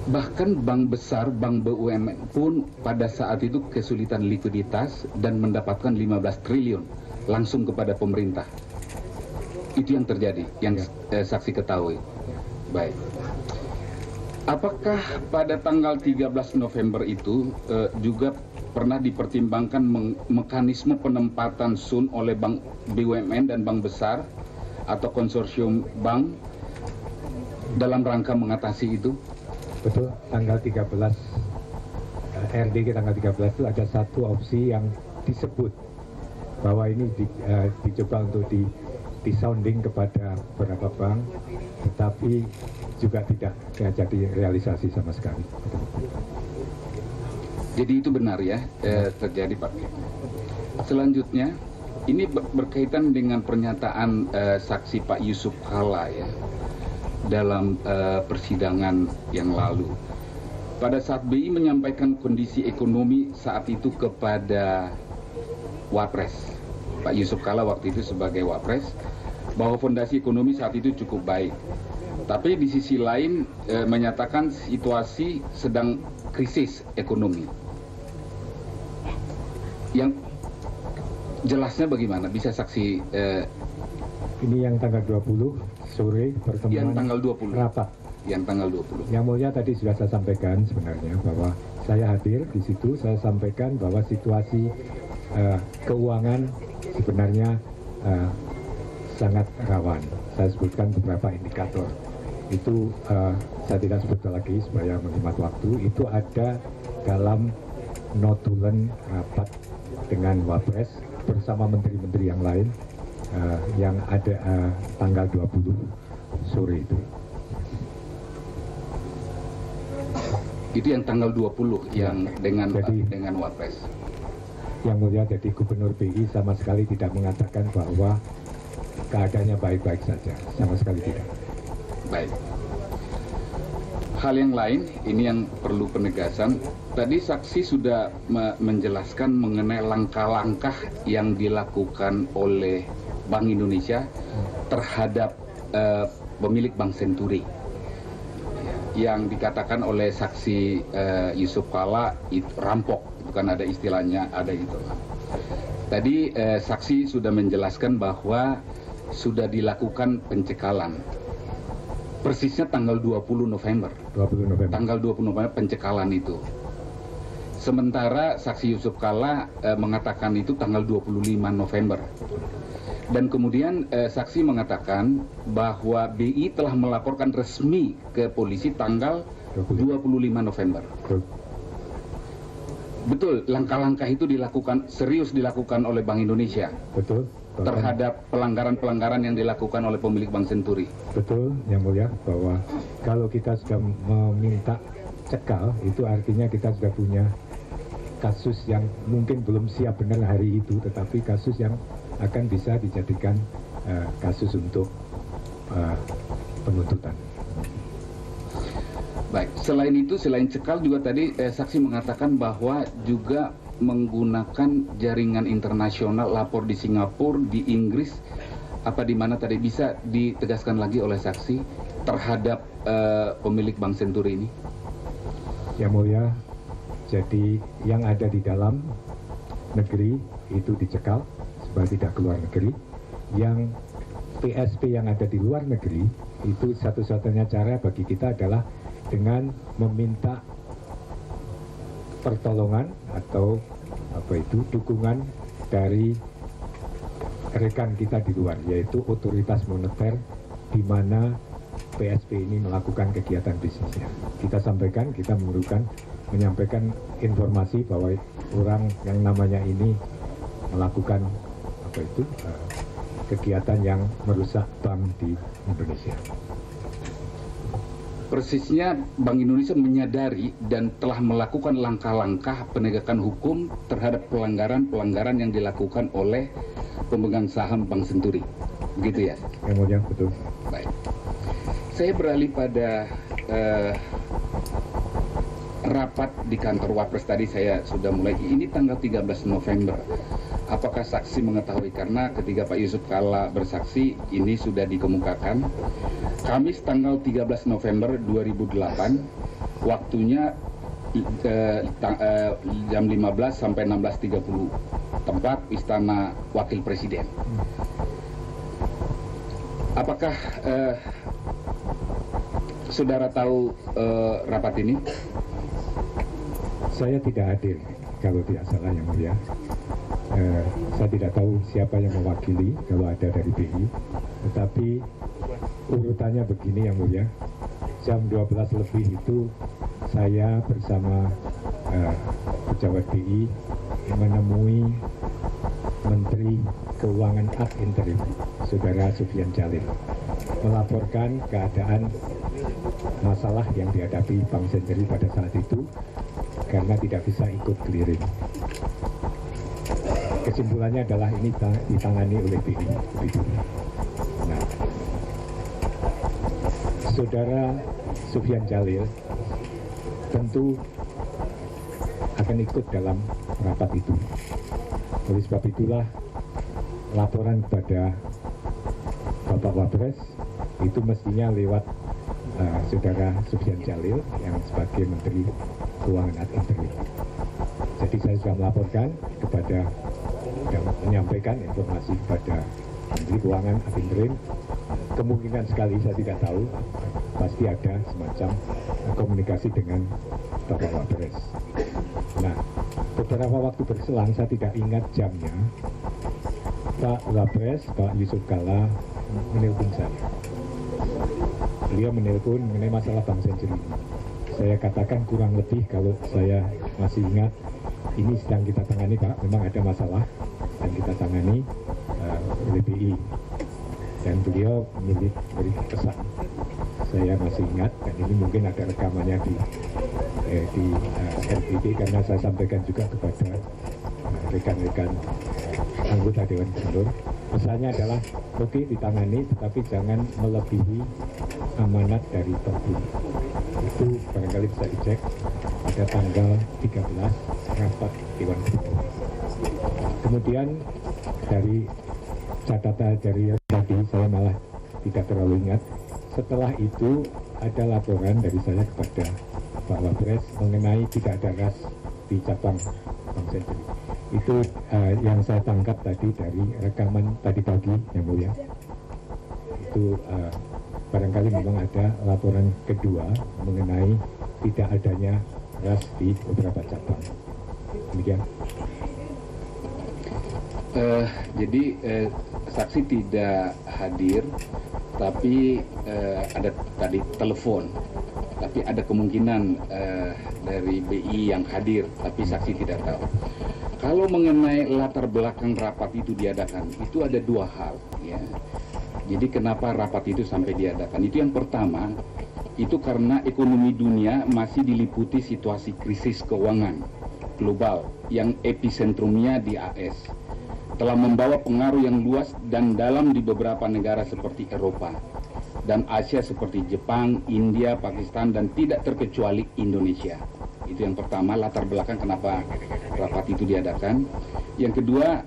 Bahkan bank besar, bank BUMN pun pada saat itu kesulitan likuiditas dan mendapatkan 15 triliun langsung kepada pemerintah. Itu yang terjadi, yang saksi ketahui. Baik. Apakah pada tanggal 13 November itu juga pernah dipertimbangkan mekanisme penempatan SUN oleh bank BUMN dan bank besar atau konsorsium bank dalam rangka mengatasi itu? Betul, tanggal 13 RDG tanggal 13 itu ada satu opsi yang disebut bahwa ini dicoba untuk disounding kepada beberapa bank, tetapi juga tidak jadi realisasi sama sekali. Jadi itu benar ya, terjadi Pak. Selanjutnya, ini berkaitan dengan pernyataan saksi Pak Yusuf Kalla ya, dalam persidangan yang lalu. Pada saat BI menyampaikan kondisi ekonomi saat itu kepada Wapres, Pak Yusuf Kalla waktu itu sebagai Wapres, bahwa fondasi ekonomi saat itu cukup baik. Tapi di sisi lain menyatakan situasi sedang krisis ekonomi. Yang jelasnya bagaimana? Bisa saksi ini yang tanggal 20 sore pertemuan yang tanggal 20 rapat. Yang tanggal 20. Yang mulia tadi sudah saya sampaikan sebenarnya bahwa saya hadir di situ, saya sampaikan bahwa situasi keuangan sebenarnya sangat rawan. Saya sebutkan beberapa indikator. Itu saya tidak sebut lagi supaya menghemat waktu. Itu ada dalam notulen rapat dengan Wapres bersama menteri-menteri yang lain yang ada tanggal 20 sore itu. Itu yang tanggal 20 yang dengan Wapres. Yang mulia, jadi Gubernur BI sama sekali tidak mengatakan bahwa keadaannya baik-baik saja, sama sekali tidak. Baik. Hal yang lain, ini yang perlu penegasan. Tadi saksi sudah menjelaskan mengenai langkah-langkah yang dilakukan oleh Bank Indonesia terhadap pemilik Bank Senturi. Yang dikatakan oleh saksi Yusuf Kalla itu rampok, bukan ada istilahnya, ada itu. Tadi saksi sudah menjelaskan bahwa sudah dilakukan pencekalan. Persisnya tanggal 20 November. 20 November. Tanggal 20 November pencekalan itu. Sementara saksi Yusuf Kalla mengatakan itu tanggal 25 November. Dan kemudian saksi mengatakan bahwa BI telah melaporkan resmi ke polisi tanggal 25 November. Betul, langkah-langkah itu serius dilakukan oleh Bank Indonesia. Betul. Terhadap pelanggaran-pelanggaran yang dilakukan oleh pemilik Bank Senturi. Betul, Yang Mulia, bahwa kalau kita sudah meminta cekal, itu artinya kita sudah punya kasus yang mungkin belum siap benar hari itu, tetapi kasus yang akan bisa dijadikan kasus untuk penuntutan. Baik, selain itu, selain cekal juga tadi saksi mengatakan bahwa juga menggunakan jaringan internasional, lapor di Singapura, di Inggris, apa di mana tadi bisa ditegaskan lagi oleh saksi terhadap pemilik Bank Senturi ini? Yang Mulia, jadi yang ada di dalam negeri itu dicekal supaya tidak keluar negeri. Yang PSP yang ada di luar negeri itu satu-satunya cara bagi kita adalah dengan meminta pertolongan atau dukungan dari rekan kita di luar, yaitu otoritas moneter di mana PSP ini melakukan kegiatan bisnisnya. Kita sampaikan, kita menyampaikan informasi bahwa orang yang namanya ini melakukan kegiatan yang merusak bank di Indonesia. Persisnya Bank Indonesia menyadari dan telah melakukan langkah-langkah penegakan hukum terhadap pelanggaran-pelanggaran yang dilakukan oleh pemegang saham Bank Senturi. Begitu ya? Yang mulia, betul. Baik. Saya beralih pada rapat di kantor Wapres tadi saya sudah mulai. Ini tanggal 13 November. Apakah saksi mengetahui? Karena ketika Pak Yusuf Kalla bersaksi, ini sudah dikemukakan. Kamis tanggal 13 November 2008, waktunya jam 15 sampai 16.30, tempat Istana Wakil Presiden. Apakah saudara tahu rapat ini? Saya tidak hadir, kalau tidak salah yang mulia. Saya tidak tahu siapa yang mewakili kalau ada dari BI, tetapi urutannya begini yang mulia. Jam 12 lebih itu saya bersama pejabat BI menemui Menteri Keuangan ad interim, Saudara Sufyan Djalil, melaporkan keadaan masalah yang dihadapi Bank Senturi pada saat itu karena tidak bisa ikut clearing. Kesimpulannya adalah ini ditangani oleh BI. Nah, Saudara Sufyan Djalil tentu akan ikut dalam rapat itu. Oleh sebab itulah laporan kepada Bapak Wapres itu mestinya lewat Saudara Sufyan Djalil yang sebagai Menteri Keuangan ad interim. Jadi saya sudah melaporkan kepada dan menyampaikan informasi kepada Menteri Keuangan ad interim. Kemungkinan sekali saya tidak tahu, pasti ada semacam komunikasi dengan Bapak Wapres. Nah, beberapa waktu berselang, saya tidak ingat jamnya, Pak Wapres, Pak Yusuf Kalla menelpon saya. Beliau menelpon mengenai masalah Bank Senturi. Saya katakan kurang lebih kalau saya masih ingat, ini sedang kita tangani Pak, memang ada masalah dan kita tangani oleh BI. Dan beliau beri pesan, saya masih ingat, dan ini mungkin ada rekamannya di RPD karena saya sampaikan juga kepada rekan-rekan anggota Dewan Gubernur. Pesannya adalah, oke ditangani, tetapi jangan melebihi amanat dari Perbu. Itu barangkali bisa dicek pada tanggal 13 rapat Dewan Gubernur. Kemudian dari catatan dari tadi saya malah tidak terlalu ingat. Setelah itu ada laporan dari saya kepada Pak Wapres mengenai tidak ada ras di cabang Bank Senturi. Itu yang saya tangkap tadi dari rekaman tadi pagi yang mulia. Itu barangkali memang ada laporan kedua mengenai tidak adanya ras di beberapa cabang. Demikian. Jadi saksi tidak hadir, tapi ada tadi telepon, tapi ada kemungkinan dari BI yang hadir, tapi saksi tidak tahu. Kalau mengenai latar belakang rapat itu diadakan, itu ada dua hal, ya. Jadi kenapa rapat itu sampai diadakan? Itu yang pertama, itu karena ekonomi dunia masih diliputi situasi krisis keuangan global yang episentrumnya di AS. Telah membawa pengaruh yang luas dan dalam di beberapa negara seperti Eropa dan Asia seperti Jepang, India, Pakistan, dan tidak terkecuali Indonesia. Itu yang pertama, latar belakang kenapa rapat itu diadakan. Yang kedua,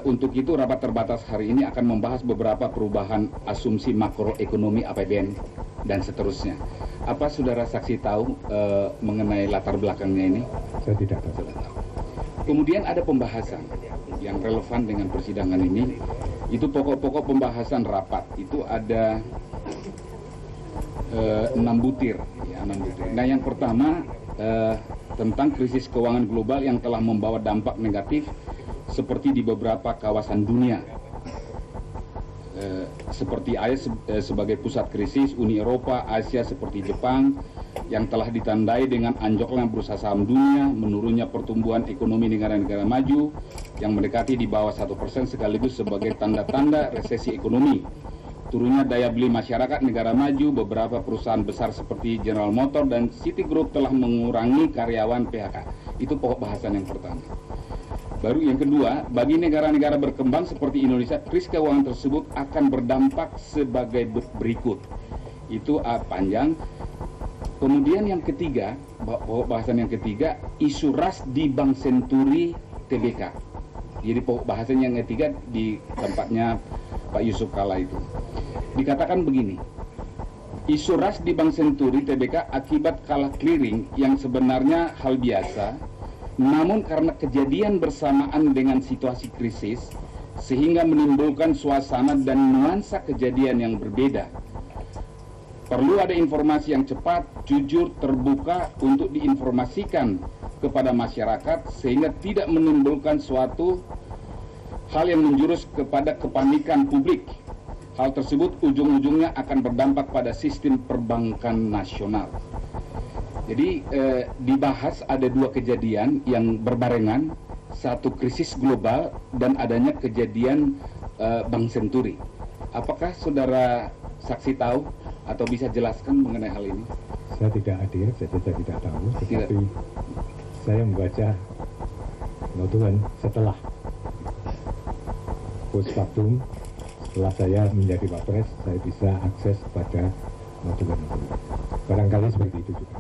untuk itu rapat terbatas hari ini akan membahas beberapa perubahan asumsi makroekonomi APBN dan seterusnya. Apa saudara saksi tahu mengenai latar belakangnya ini? Saya tidak tahu. Kemudian ada pembahasan yang relevan dengan persidangan ini. Itu pokok-pokok pembahasan rapat itu ada 6 butir, ya, 6 butir. Nah, yang pertama tentang krisis keuangan global yang telah membawa dampak negatif seperti di beberapa kawasan dunia, seperti AS sebagai pusat krisis, Uni Eropa, Asia seperti Jepang, yang telah ditandai dengan anjloknya bursa saham dunia, menurunnya pertumbuhan ekonomi negara-negara maju yang mendekati di bawah 1% sekaligus sebagai tanda-tanda resesi ekonomi. Turunnya daya beli masyarakat negara maju, beberapa perusahaan besar seperti General Motors dan Citigroup telah mengurangi karyawan PHK. Itu pokok bahasan yang pertama. Baru yang kedua, bagi negara-negara berkembang seperti Indonesia, krisis keuangan tersebut akan berdampak sebagai berikut. Itu panjang. Kemudian yang ketiga, bahasan yang ketiga, isu ras di Bank Senturi Tbk. Jadi pokok bahasanya yang ketiga di tempatnya Pak Yusuf Kalla itu. Dikatakan begini, isu ras di Bank Senturi Tbk akibat kalah clearing yang sebenarnya hal biasa, namun karena kejadian bersamaan dengan situasi krisis, sehingga menimbulkan suasana dan nuansa kejadian yang berbeda. Perlu ada informasi yang cepat, jujur, terbuka untuk diinformasikan kepada masyarakat sehingga tidak menimbulkan suatu hal yang menjurus kepada kepanikan publik. Hal tersebut ujung-ujungnya akan berdampak pada sistem perbankan nasional. Jadi dibahas ada dua kejadian yang berbarengan, satu krisis global dan adanya kejadian Bank Senturi. Apakah saudara saksi tahu atau bisa jelaskan mengenai hal ini? Saya tidak hadir, jadi saya tidak tahu. Tetapi saya membaca notulen setelah post factum, setelah saya menjadi Wapres, saya bisa akses pada notulen-notulen. Barangkali seperti itu juga.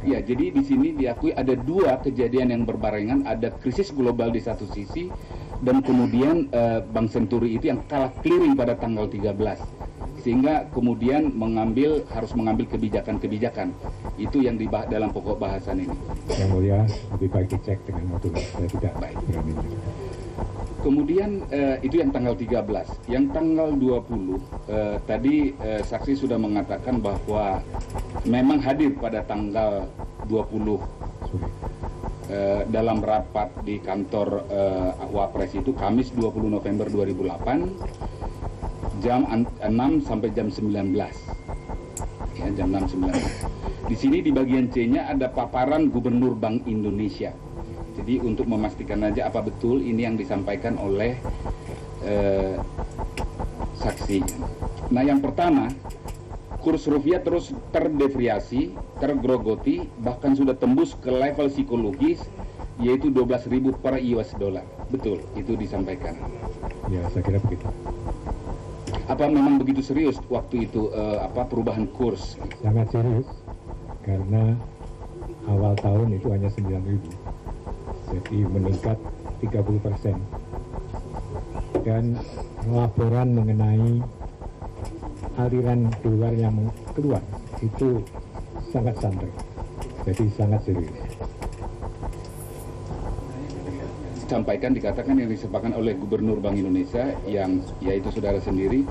Ya, jadi di sini diakui ada dua kejadian yang berbarengan, ada krisis global di satu sisi dan kemudian Bank Senturi itu yang kalah clearing pada tanggal 13. Sehingga kemudian harus mengambil kebijakan-kebijakan. Itu yang dibahas dalam pokok bahasan ini. Yang mulia, lebih baik dicek dengan notulen. Saya tidak berani. Kemudian itu yang tanggal 13. Yang tanggal 20 tadi saksi sudah mengatakan bahwa memang hadir pada tanggal 20 dalam rapat di kantor Wapres itu Kamis 20 November 2008 jam 6 sampai jam 19. Ya, jam 6.19. Di sini di bagian C-nya ada paparan Gubernur Bank Indonesia. Jadi untuk memastikan aja apa betul ini yang disampaikan oleh saksi. Nah, yang pertama, kurs rupiah terus terdepresiasi, tergrogoti, bahkan sudah tembus ke level psikologis yaitu 12.000 per US dollar. Betul, itu disampaikan. Ya, saya kira begitu. Apa memang begitu serius waktu itu perubahan kurs? Sangat serius, karena awal tahun itu hanya 9.000. Jadi meningkat 30%. Dan laporan mengenai aliran dolar yang keluar itu sangat santai. Jadi sangat serius. Sampaikan dikatakan yang disepakkan oleh Gubernur Bank Indonesia yang yaitu saudara sendiri,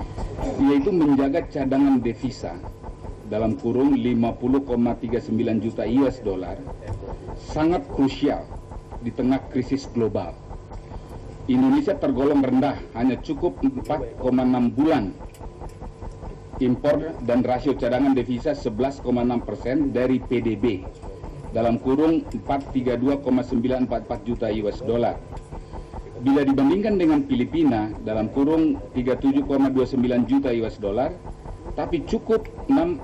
yaitu menjaga cadangan devisa dalam kurung 50,39 juta US dollar sangat krusial di tengah krisis global. Indonesia tergolong rendah, hanya cukup 4,6 bulan impor dan rasio cadangan devisa 11,6% dari PDB dalam kurung 432,944 juta US dollar. Bila dibandingkan dengan Filipina dalam kurung 37,29 juta US dollar, tapi cukup 6,2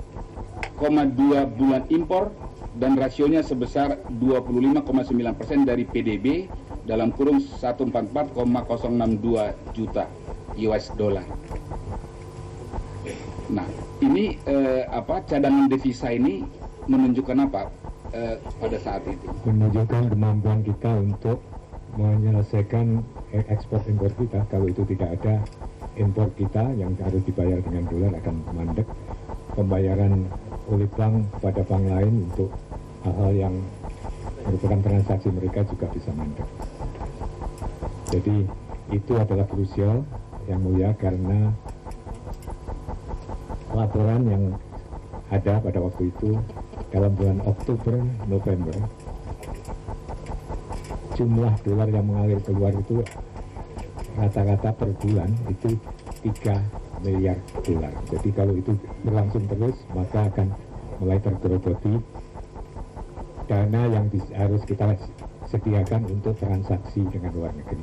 bulan impor dan rasionya sebesar 25,9% dari PDB dalam kurung 144,062 juta US dollar. Nah, ini cadangan devisa ini menunjukkan apa pada saat itu? Menunjukkan kemampuan kita untuk menyelesaikan ekspor impor kita. Kalau itu tidak ada, impor kita yang harus dibayar dengan dolar akan mandek. Pembayaran oleh bank kepada bank lain untuk hal-hal yang merupakan transaksi mereka juga bisa mandek. Jadi itu adalah krusial yang mulia, karena laporan yang ada pada waktu itu dalam bulan Oktober, November, jumlah dolar yang mengalir keluar itu rata-rata per bulan itu 3 miliar dolar. Jadi kalau itu berlangsung terus, maka akan mulai tergerogoti dana yang harus kita sediakan untuk transaksi dengan luar negeri.